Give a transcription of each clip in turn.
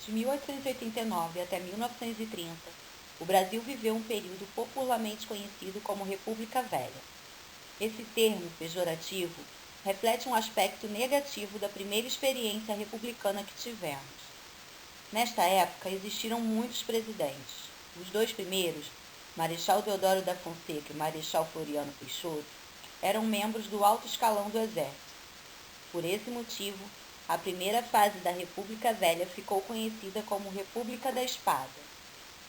De 1889 até 1930, o Brasil viveu um período popularmente conhecido como República Velha. Esse termo pejorativo reflete um aspecto negativo da primeira experiência republicana que tivemos. Nesta época existiram muitos presidentes. Os dois primeiros, Marechal Deodoro da Fonseca e Marechal Floriano Peixoto, eram membros do alto escalão do exército. Por esse motivo, a primeira fase da República Velha ficou conhecida como República da Espada.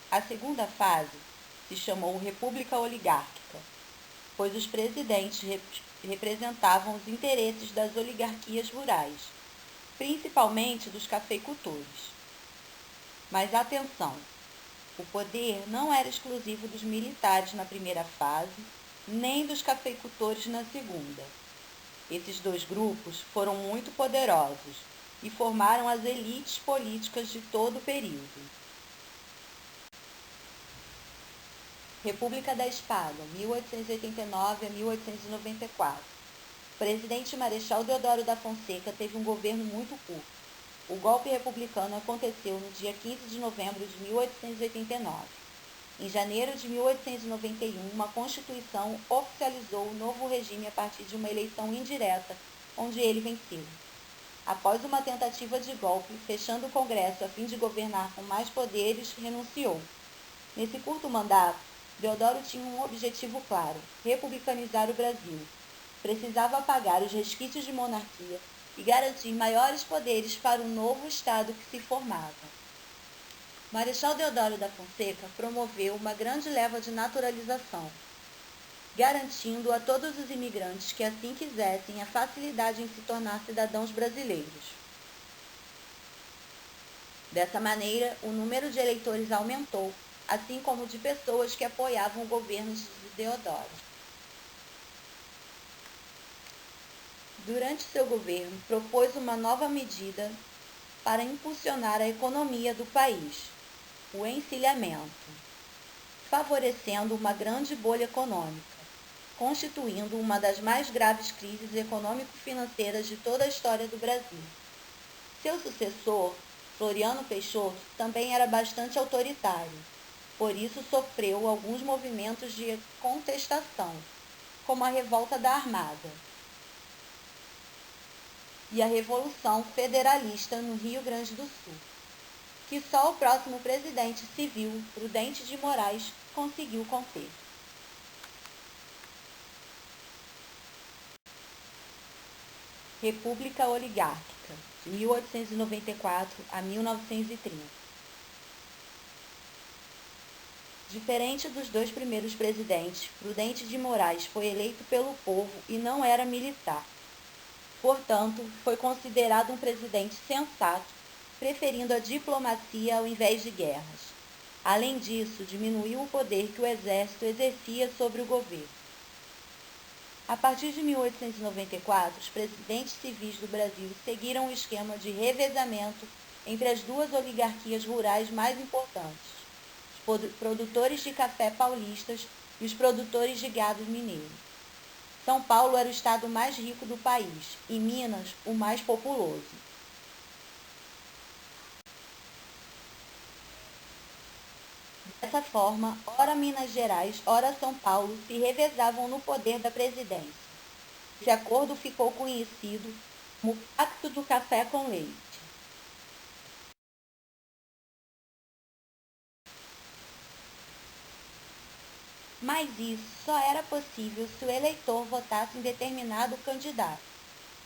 A segunda fase se chamou República Oligárquica, pois os presidentes representavam os interesses das oligarquias rurais, principalmente dos cafeicultores. Mas atenção, o poder não era exclusivo dos militares na primeira fase, nem dos cafeicultores na segunda. Esses dois grupos foram muito poderosos e formaram as elites políticas de todo o período. República da Espada, 1889 a 1894. O presidente Marechal Deodoro da Fonseca teve um governo muito curto. O golpe republicano aconteceu no dia 15 de novembro de 1889. Em janeiro de 1891, uma Constituição oficializou o novo regime a partir de uma eleição indireta, onde ele venceu. Após uma tentativa de golpe, fechando o Congresso a fim de governar com mais poderes, renunciou. Nesse curto mandato, Deodoro tinha um objetivo claro: republicanizar o Brasil. Precisava apagar os resquícios de monarquia e garantir maiores poderes para o novo Estado que se formava. Marechal Deodoro da Fonseca promoveu uma grande leva de naturalização, garantindo a todos os imigrantes que assim quisessem a facilidade em se tornar cidadãos brasileiros. Dessa maneira, o número de eleitores aumentou, assim como de pessoas que apoiavam o governo de Deodoro. Durante seu governo, propôs uma nova medida para impulsionar a economia do país: o encilhamento, favorecendo uma grande bolha econômica, constituindo uma das mais graves crises econômico-financeiras de toda a história do Brasil. Seu sucessor, Floriano Peixoto, também era bastante autoritário, por isso sofreu alguns movimentos de contestação, como a Revolta da Armada e a Revolução Federalista no Rio Grande do Sul, que só o próximo presidente civil, Prudente de Moraes, conseguiu conter. República Oligárquica, de 1894 a 1930. Diferente dos dois primeiros presidentes, Prudente de Moraes foi eleito pelo povo e não era militar. Portanto, foi considerado um presidente sensato, preferindo a diplomacia ao invés de guerras. Além disso, diminuiu o poder que o exército exercia sobre o governo. A partir de 1894, os presidentes civis do Brasil seguiram o esquema de revezamento entre as duas oligarquias rurais mais importantes: os produtores de café paulistas e os produtores de gado mineiro. São Paulo era o estado mais rico do país e Minas o mais populoso. Dessa forma, ora Minas Gerais, ora São Paulo se revezavam no poder da presidência. Esse acordo ficou conhecido como Pacto do Café com Leite. Mas isso só era possível se o eleitor votasse em determinado candidato.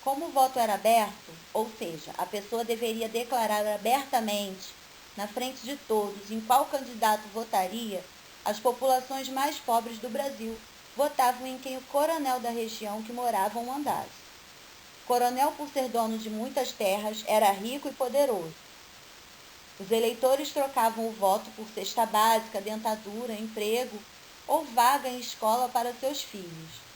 Como o voto era aberto, ou seja, a pessoa deveria declarar abertamente, na frente de todos, em qual candidato votaria, as populações mais pobres do Brasil votavam em quem o coronel da região que moravam mandasse. O coronel, por ser dono de muitas terras, era rico e poderoso. Os eleitores trocavam o voto por cesta básica, dentadura, emprego ou vaga em escola para seus filhos.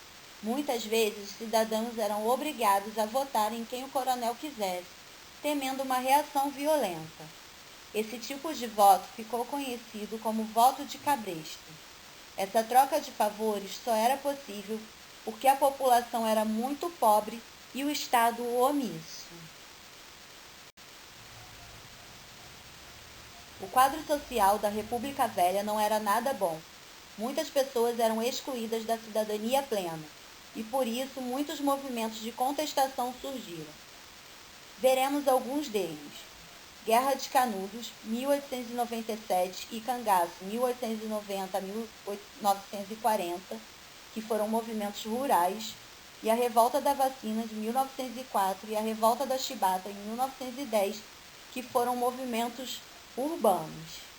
Muitas vezes, os cidadãos eram obrigados a votar em quem o coronel quisesse, temendo uma reação violenta. Esse tipo de voto ficou conhecido como voto de cabresto. Essa troca de favores só era possível porque a população era muito pobre e o Estado omisso. quadro social da República Velha não era nada bom. Muitas pessoas eram excluídas da cidadania plena, e por isso muitos movimentos de contestação surgiram. Veremos alguns deles. Guerra de Canudos, 1897, e Cangaço, 1890 a 1940, que foram movimentos rurais, e a Revolta da Vacina, de 1904, e a Revolta da Chibata, em 1910, que foram movimentos urbanos.